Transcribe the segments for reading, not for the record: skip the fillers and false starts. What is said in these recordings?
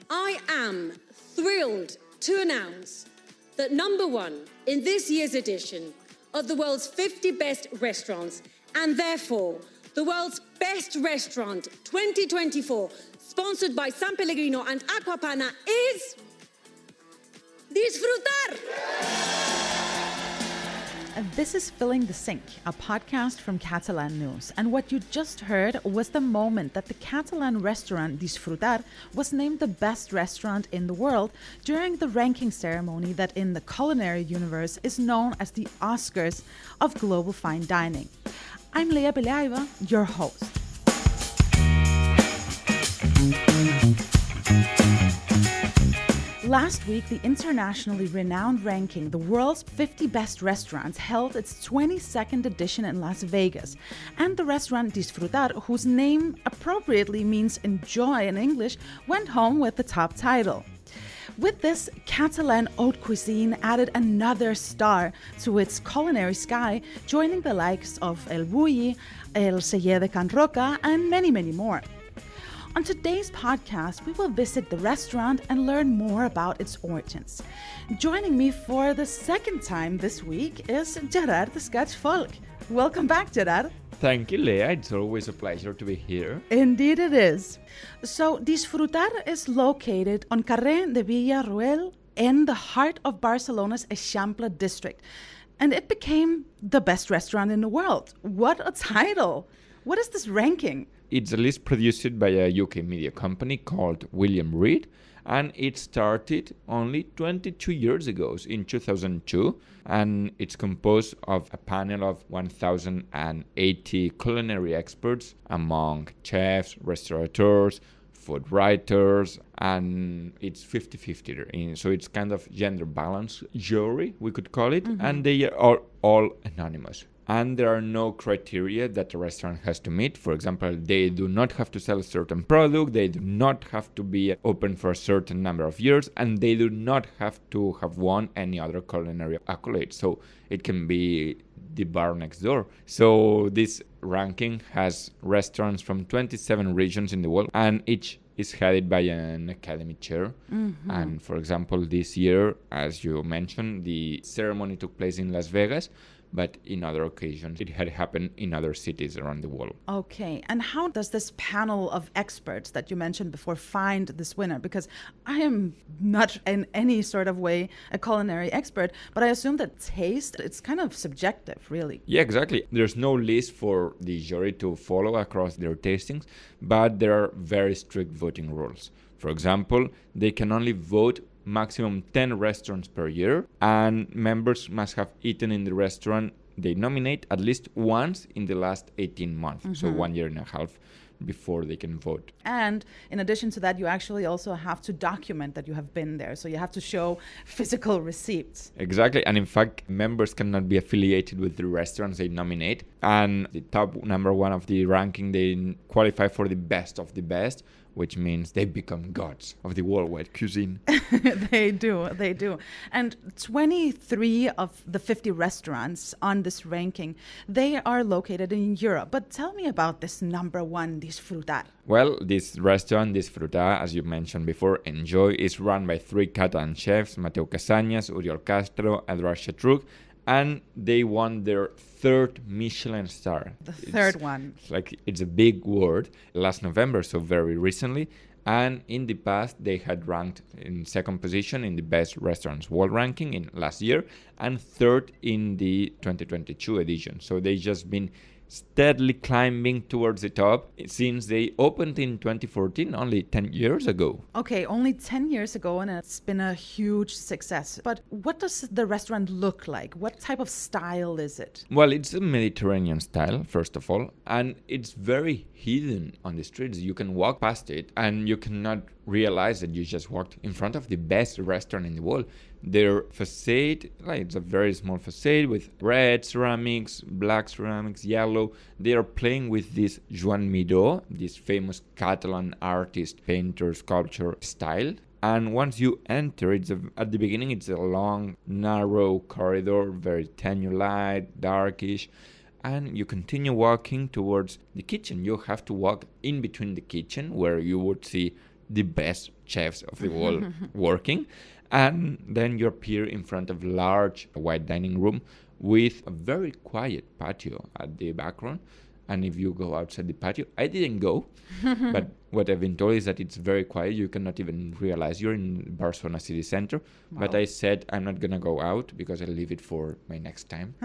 I am thrilled to announce that number one in this year's edition of the world's 50 best restaurants, and therefore the world's best restaurant 2024, sponsored by San Pellegrino and Aquapana, is Disfrutar! And this is Filling the Sink, a podcast from Catalan News. And what you just heard was the moment that the Catalan restaurant Disfrutar was named the best restaurant in the world during the ranking ceremony that in the culinary universe is known as the Oscars of global fine dining. I'm Lea Beliaeva, your host. Last week, the internationally renowned ranking, the world's 50 best restaurants, held its 22nd edition in Las Vegas. And the restaurant Disfrutar, whose name appropriately means enjoy in English, went home with the top title. With this, Catalan haute cuisine added another star to its culinary sky, joining the likes of el Bulli, el Celler de Can Roca, and many, many more. On today's podcast, we will visit the restaurant and learn more about its origins. Joining me for the second time this week is Gerard Escaich Folch. Welcome back, Gerard. Thank you, Lea. It's always a pleasure to be here. Indeed it is. So, Disfrutar is located on Carrer de Villarroel in the heart of Barcelona's Eixample district. And it became the best restaurant in the world. What a title! What is this ranking? It's a list produced by a UK media company called William Reed, and it started only 22 years ago, in 2002, and it's composed of a panel of 1,080 culinary experts among chefs, restaurateurs, food writers, and it's 50-50, so it's kind of gender balance jury, we could call it, and they are all anonymous. And there are no criteria that a restaurant has to meet. For example, they do not have to sell a certain product, they do not have to be open for a certain number of years, and they do not have to have won any other culinary accolade. So it can be the bar next door. So this ranking has restaurants from 27 regions in the world, and each is headed by an academy chair. And for example, this year, as you mentioned, the ceremony took place in Las Vegas, but in other occasions, it had happened in other cities around the world. Okay, and how does this panel of experts that you mentioned before find this winner? Because I am not in any sort of way a culinary expert, but I assume that taste, it's kind of subjective, really. Yeah, exactly. There's no list for the jury to follow across their tastings, but there are very strict voting rules. For example, they can only vote maximum 10 restaurants per year, and members must have eaten in the restaurant they nominate at least once in the last 18 months, so 1 year and a half before they can vote. And in addition to that, you actually also have to document that you have been there, so you have to show physical receipts. Exactly, and in fact, members cannot be affiliated with the restaurants they nominate, and the top number one of the ranking, they qualify for the best of the best, which means they become gods of the worldwide cuisine. They do. And 23 of the 50 restaurants on this ranking, they are located in Europe. But tell me about this number one, Disfrutar. Well, this restaurant, Disfrutar, as you mentioned before, Enjoy, is run by 3 Catalan chefs, Mateu Casañas, Oriol Castro, Eduard Xatruch, and they won their 3rd Michelin star. The third one. It's a big word. Last November, so very recently. And in the past, they had ranked in 2nd position in the best restaurants world ranking in last year, and 3rd in the 2022 edition. So they just been steadily climbing towards the top since they opened in 2014, only 10 years ago. Okay, only 10 years ago, and it's been a huge success. But what does the restaurant look like? What type of style is it? Well, it's a Mediterranean style, first of all, and it's very hidden on the streets. You can walk past it and you cannot realize that you just walked in front of the best restaurant in the world. Their facade, it's a very small facade with red ceramics, black ceramics, yellow. They are playing with this Joan Miró, this famous Catalan artist, painter, sculptor style. And once you enter, at the beginning, it's a long, narrow corridor, very tenue light, darkish. And you continue walking towards the kitchen. You have to walk in between the kitchen, where you would see the best chefs of the world working. And then you appear in front of a large white dining room with a very quiet patio at the background. And if you go outside the patio, I didn't go, but what I've been told is that it's very quiet. You cannot even realize you're in Barcelona city center. Wow. But I said I'm not going to go out because I'll leave it for my next time.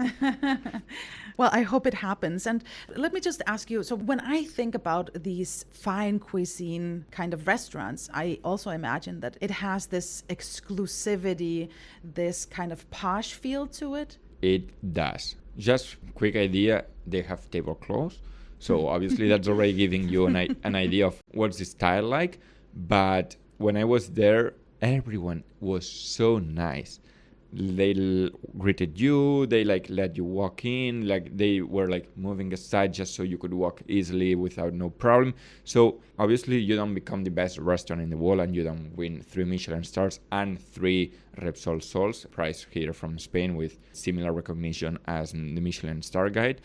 Well, I hope it happens. And let me just ask you, so when I think about these fine cuisine kind of restaurants, I also imagine that it has this exclusivity, this kind of posh feel to it. It does. Just quick idea, they have tablecloths. So obviously that's already giving you an idea of what's the style like. But when I was there, everyone was so nice. They greeted you, they let you walk in, they were moving aside just so you could walk easily without no problem. So obviously you don't become the best restaurant in the world and you don't win 3 Michelin stars and 3 Repsol Sols, prize here from Spain with similar recognition as the Michelin Star Guide,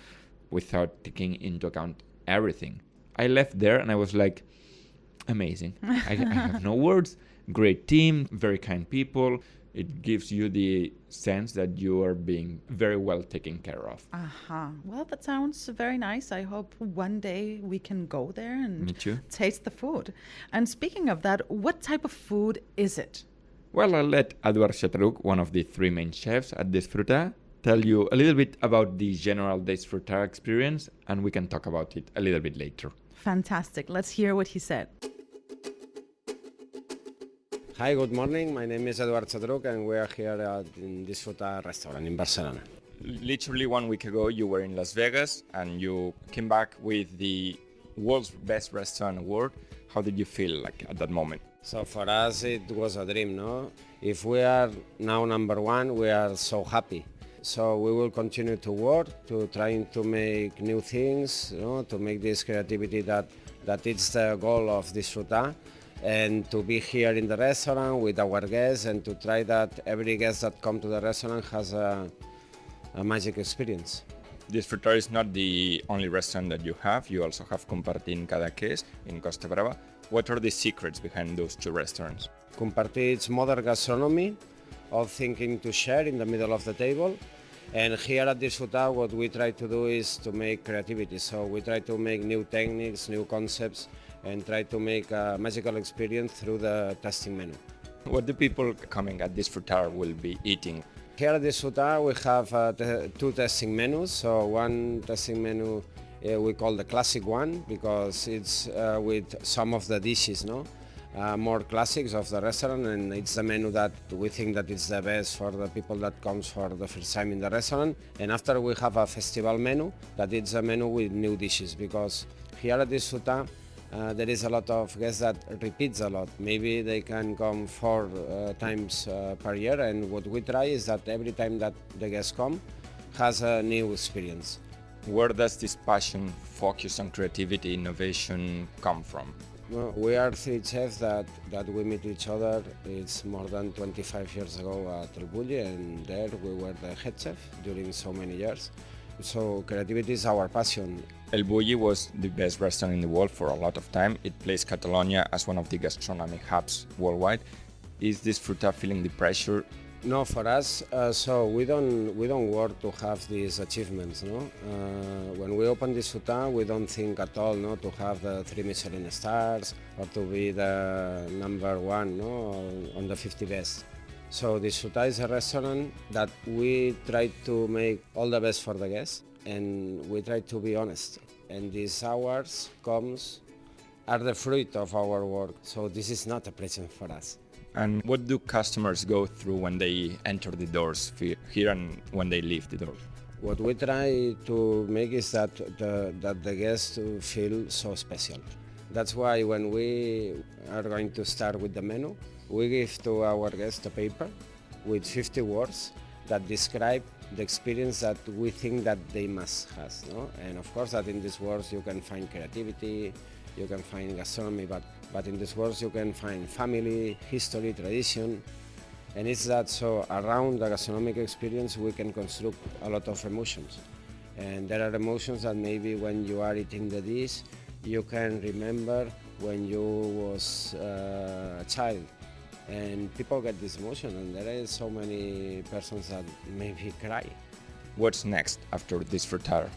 without taking into account everything. I left there and I was like, amazing. I have no words. Great team, very kind people. It gives you the sense that you are being very well taken care of. Well, that sounds very nice. I hope one day we can go there and taste the food. And speaking of that, what type of food is it? Well, I'll let Eduard Xatruch, one of the 3 main chefs at Disfrutar, tell you a little bit about the general Disfrutar experience, and we can talk about it a little bit later. Fantastic. Let's hear what he said. Hi, good morning. My name is Eduard Xatruch and we are here at Disfrutar restaurant in Barcelona. Literally 1 week ago, you were in Las Vegas and you came back with the world's best restaurant award. How did you feel at that moment? So for us, it was a dream, no? If we are now number 1, we are so happy. So we will continue to work, to trying to make new things, to make this creativity that is the goal of Disfrutar. And to be here in the restaurant with our guests and to try that every guest that comes to the restaurant has a magic experience. Disfrutar is not the only restaurant that you have. You also have Compartir in Cadaqués in Costa Brava. What are the secrets behind those 2 restaurants? Compartir is modern gastronomy, all thinking to share in the middle of the table. And here at Disfrutar, what we try to do is to make creativity. So we try to make new techniques, new concepts, and try to make a magical experience through the tasting menu. What the people coming at Disfrutar will be eating? Here at Disfrutar we have 2 tasting menus. So one tasting menu we call the classic one because it's with some of the dishes, more classics of the restaurant, and it's the menu that we think that it's the best for the people that comes for the first time in the restaurant. And after we have a festival menu that it's a menu with new dishes because here at Disfrutar there is a lot of guests that repeats a lot. Maybe they can come 4 times per year, and what we try is that every time that the guests come has a new experience. Where does this passion, focus on creativity, innovation come from? Well, we are 3 chefs that we meet each other. It's more than 25 years ago at Bulli, and there we were the head chef during so many years. So creativity is our passion. El Bulli was the best restaurant in the world for a lot of time. It placed Catalonia as one of the gastronomic hubs worldwide. Is Disfrutar feeling the pressure? No, for us, so we don't work to have these achievements. When we open Disfrutar, we don't think at all to have the 3 Michelin stars or to be the number 1 on the 50 best. So Disfrutar is a restaurant that we try to make all the best for the guests, and we try to be honest. And these hours are the fruit of our work. So this is not a present for us. And what do customers go through when they enter the doors here and when they leave the doors? What we try to make is that the guests feel so special. That's why when we are going to start with the menu, we give to our guests a paper with 50 words that describe the experience that we think that they must have. And of course that in these words you can find creativity, you can find gastronomy, but in these words you can find family, history, tradition. And it's that, so around the gastronomic experience we can construct a lot of emotions. And there are emotions that maybe when you are eating the dish, you can remember when you was a child. And people get this emotion, and there is so many persons that maybe cry. What's next after Disfrutar?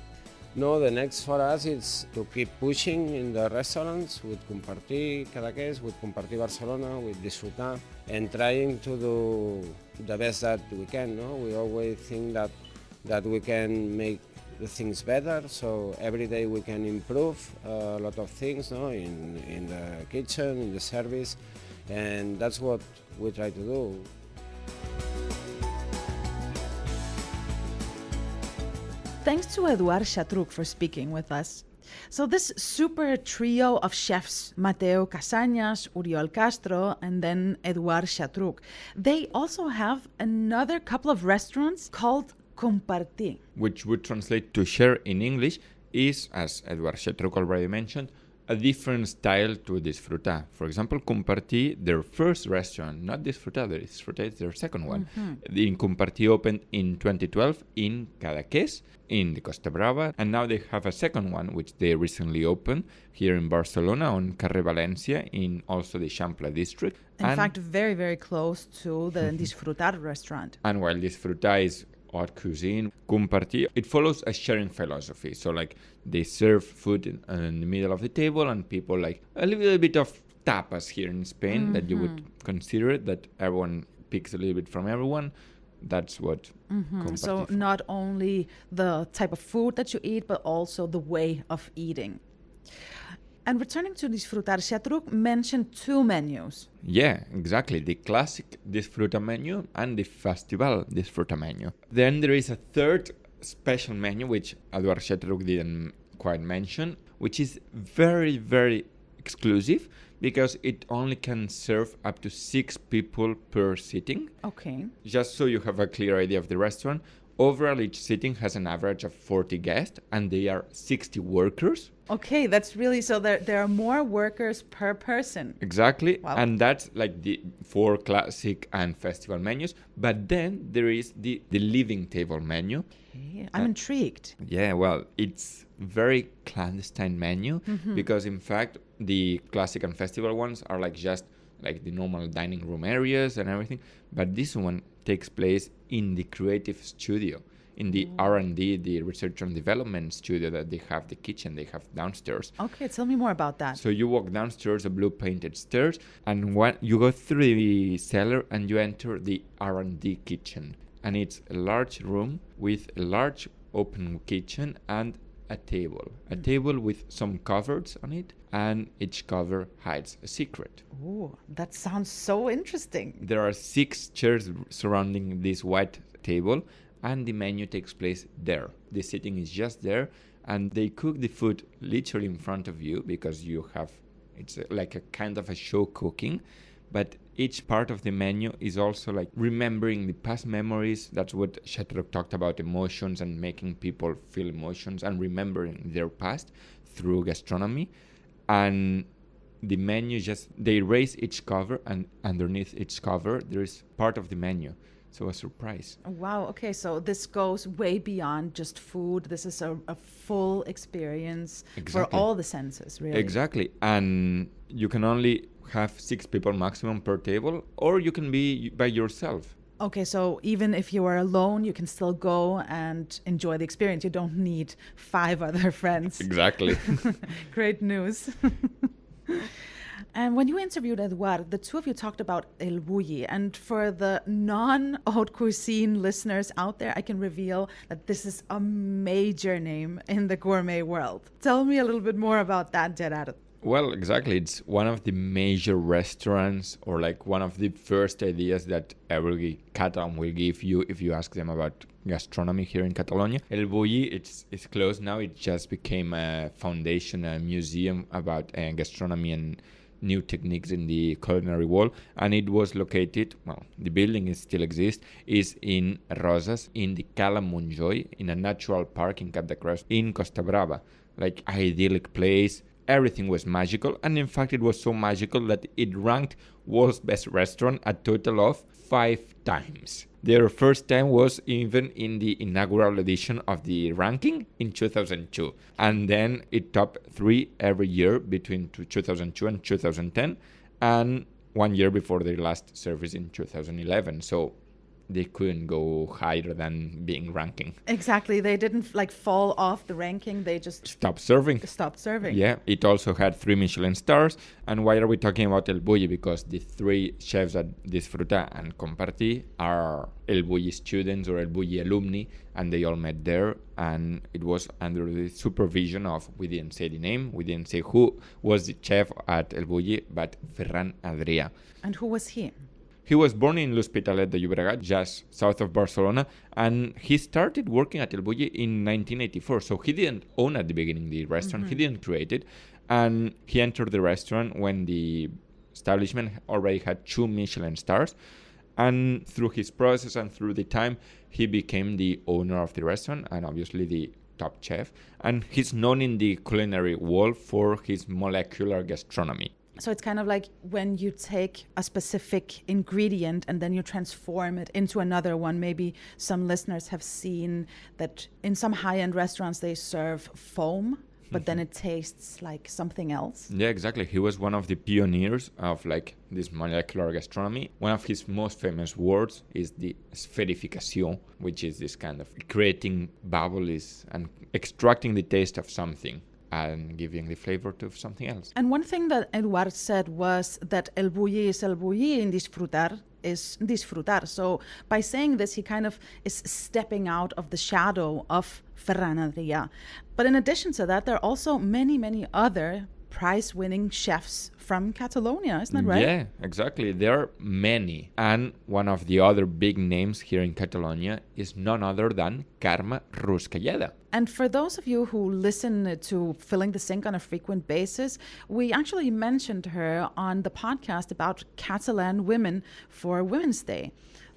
No, the next for us is to keep pushing in the restaurants with Compartir Cadaqués, with Compartir Barcelona, with Disfrutar, and trying to do the best that we can. No? We always think that we can make the things better, so every day we can improve a lot of things, no? in the kitchen, in the service, and that's what we try to do. Thanks to Eduard Xatruch for speaking with us. So this super trio of chefs, Mateu Casañas, Oriol Castro, and then Eduard Xatruch, they also have another couple of restaurants called Compartir, which would translate to share in English, is, as Eduard Xatruch already mentioned, a different style to Disfrutar. For example, Compartir, their first restaurant, not Disfrutar, Disfrutar is their second one. In Compartir opened in 2012 in Cadaqués, in the Costa Brava, and now they have a second one, which they recently opened here in Barcelona on Carrer Valencia, in also the Eixample district. In fact, very, very close to the Disfrutar restaurant. And while Disfrutar is haute cuisine, Compartir, it follows a sharing philosophy. So like they serve food in the middle of the table, and people like a little bit of tapas here in Spain that you would consider it, that everyone picks a little bit from everyone. That's what Compartir. So not only the type of food that you eat, but also the way of eating. And returning to Disfrutar, Xatruch mentioned two menus. Yeah, exactly. The classic Disfrutar menu and the festival Disfrutar menu. Then there is a third special menu, which Eduard Xatruch didn't quite mention, which is very, very exclusive because it only can serve up to 6 people per sitting. Okay. Just so you have a clear idea of the restaurant, overall each sitting has an average of 40 guests, and they are 60 workers. Okay, that's really, so there are more workers per person. Exactly. Wow. And that's like the 4 classic and festival menus. But then there is the living table menu. Okay, I'm intrigued. Yeah, well, it's very clandestine menu because in fact the classic and festival ones are like just like the normal dining room areas and everything. But this one takes place in the creative studio, in the R&D, the research and development studio that they have, the kitchen they have downstairs. Okay, tell me more about that. So you walk downstairs, the blue painted stairs, and you go through the cellar and you enter the R&D kitchen. And it's a large room with a large open kitchen and a table with some cupboards on it, and each cover hides a secret. Oh, that sounds so interesting. There are 6 chairs surrounding this white table, and the menu takes place there. The sitting is just there, and they cook the food literally in front of you because it's like a kind of a show cooking, but each part of the menu is also like remembering the past memories. That's what Xatruch talked about, emotions and making people feel emotions and remembering their past through gastronomy. And the menu they raise each cover, and underneath each cover there is part of the menu. So a surprise. Wow, okay, so this goes way beyond just food. This is a full experience for all the senses, really. Exactly. And you can only have 6 people maximum per table, or you can be by yourself. Okay, so even if you are alone, you can still go and enjoy the experience. You don't need 5 other friends. Exactly. Great news. And when you interviewed Eduard, the two of you talked about El Bulli. And for the non-haute cuisine listeners out there, I can reveal that this is a major name in the gourmet world. Tell me a little bit more about that, Gerard. Well, exactly. It's one of the major restaurants, or like one of the first ideas that every Catalan will give you if you ask them about gastronomy here in Catalonia. El Bulli, it's closed now. It just became a foundation, a museum about gastronomy and new techniques in the culinary world, and it was located, the building still exists, is in Roses, in the Cala Montjuïc, in a natural park in Cap de Creus, in Costa Brava. Like idyllic place, everything was magical. And in fact, it was so magical that it ranked world's best restaurant a total of 5 times. Their first time was even in the inaugural edition of the ranking in 2002. And then it topped 3 every year between 2002 and 2010. And 1 year before their last service in 2011. So they couldn't go higher than being ranking. Exactly. They didn't like fall off the ranking. They just Stopped serving. Yeah. It also had 3 Michelin stars. And why are we talking about El Bulli? Because the 3 chefs at Disfrutar and Compartir are El Bulli students or El Bulli alumni, and they all met there. And it was under the supervision of, we didn't say the name, we didn't say who was the chef at El Bulli, but Ferran Adrià. And who was he? He was born in L'Hospitalet de Llobregat, just south of Barcelona, and he started working at El Bulli in 1984. So he didn't own at the beginning the restaurant, he didn't create it, and he entered the restaurant when the establishment already had 2 Michelin stars. And through his process and through the time, he became the owner of the restaurant and obviously the top chef. And he's known in the culinary world for his molecular gastronomy. So it's kind of like when you take a specific ingredient and then you transform it into another one. Maybe some listeners have seen that in some high-end restaurants they serve foam, but then it tastes like something else. Yeah, exactly. He was one of the pioneers of like this molecular gastronomy. One of his most famous words is the spherification, which is this kind of creating bubbles and extracting the taste of something and giving the flavor to something else. And one thing that Eduard said was that El Bulli is El Bulli and Disfrutar is Disfrutar. So by saying this, he kind of is stepping out of the shadow of Ferran Adrià. But in addition to that, there are also many, many other prize-winning chefs from Catalonia, isn't that right? Yeah, exactly. There are many. And one of the other big names here in Catalonia is none other than Carme Ruscalleda. And for those of you who listen to Filling the Sink on a frequent basis, we actually mentioned her on the podcast about Catalan women for Women's Day.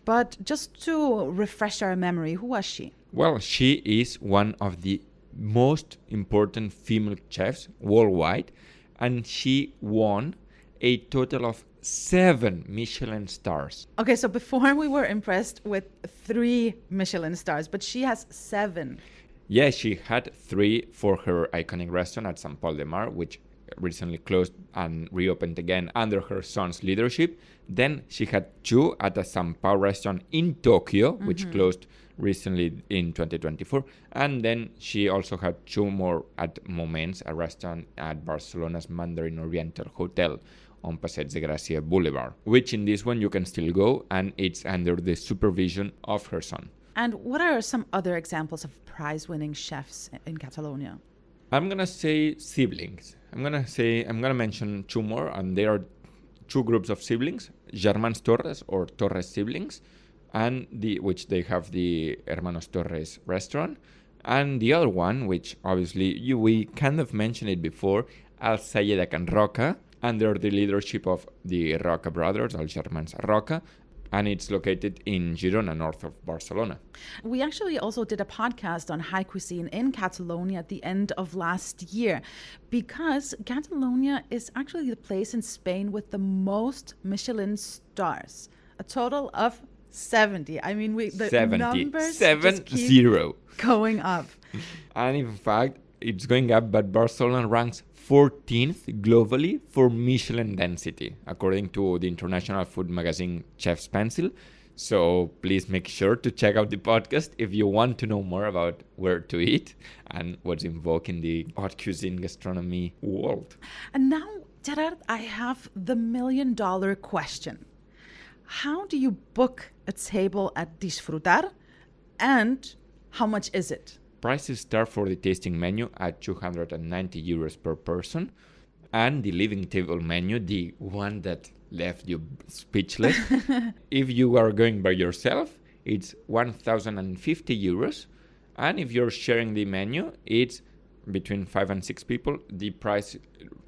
But just to refresh our memory, who was she? Well, she is one of the most important female chefs worldwide, and she won a total of 7 Michelin stars. Okay, so before we were impressed with 3 Michelin stars, but she has 7. Yeah, she had 3 for her iconic restaurant at St. Paul de Mar, which recently closed and reopened again under her son's leadership. Then she had 2 at a St. Paul restaurant in Tokyo, which closed recently in 2024. And then she also had 2 more at Moments, a restaurant at Barcelona's Mandarin Oriental Hotel on Passeig de Gràcia Boulevard, which in this one you can still go, and it's under the supervision of her son. And what are some other examples of prize-winning chefs in Catalonia? I'm gonna say siblings. I'm gonna mention 2 more, and they are 2 groups of siblings: Germans Torres or Torres siblings, and which they have the Hermanos Torres restaurant, and the other one, which obviously we kind of mentioned it before, Celler de Can Roca, under the leadership of the Roca brothers, Els Germans Roca, and it's located in Girona, north of Barcelona. We actually also did a podcast on high cuisine in Catalonia at the end of last year, because Catalonia is actually the place in Spain with the most Michelin stars, a total of 70. I mean, the 70. numbers 70. just keep going up. And in fact, it's going up, but Barcelona ranks 14th globally for Michelin density, according to the international food magazine Chef's Pencil. So please make sure to check out the podcast if you want to know more about where to eat and what's in vogue in the haute cuisine gastronomy world. And now, Gerard, I have the $1 million question. How do you book a table at Disfrutar, and how much is it? Prices start for the tasting menu at 290 euros per person, and the living table menu, the one that left you speechless, if you are going by yourself, it's 1,050 euros, and if you're sharing the menu, it's between 5 and 6 people, the price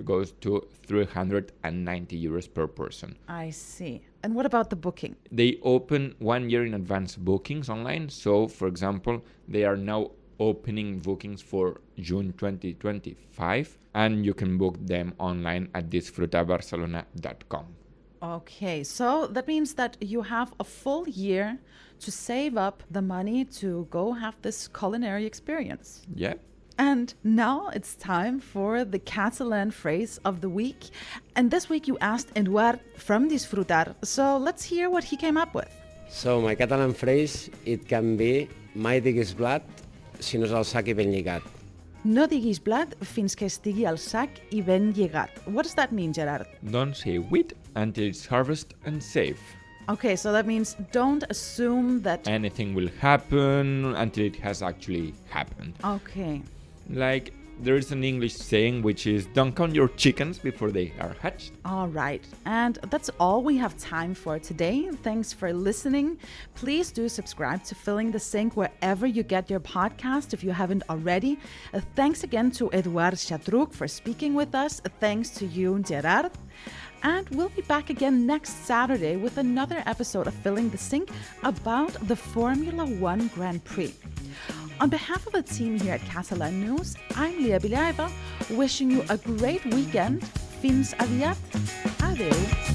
goes to 390 euros per person. I see. And what about the booking? They open 1 year in advance bookings online. So, for example, they are now opening bookings for June 2025, and you can book them online at disfrutarbarcelona.com. Okay, so that means that you have a full year to save up the money to go have this culinary experience. Yeah. And now it's time for the Catalan phrase of the week. And this week you asked Eduard from Disfrutar, so let's hear what he came up with. So my Catalan phrase, it can be mai diguis blat si no és al sac I ben lligat. No diguis blat fins que estigui al sac I ben lligat. What does that mean, Gerard? Don't say wheat until it's harvested and safe. Okay, so that means don't assume that Anything will happen until it has actually happened. Okay. Like, there is an English saying which is, don't count your chickens before they are hatched. All right. And that's all we have time for today. Thanks for listening. Please do subscribe to Filling the Sink wherever you get your podcast if you haven't already. Thanks again to Eduard Xatruch for speaking with us. Thanks to you, Gerard. And we'll be back again next Saturday with another episode of Filling the Sink about the Formula One Grand Prix. On behalf of the team here at Catalan News, I'm Lea Beliaeva, wishing you a great weekend. Fins aviat. Adeu.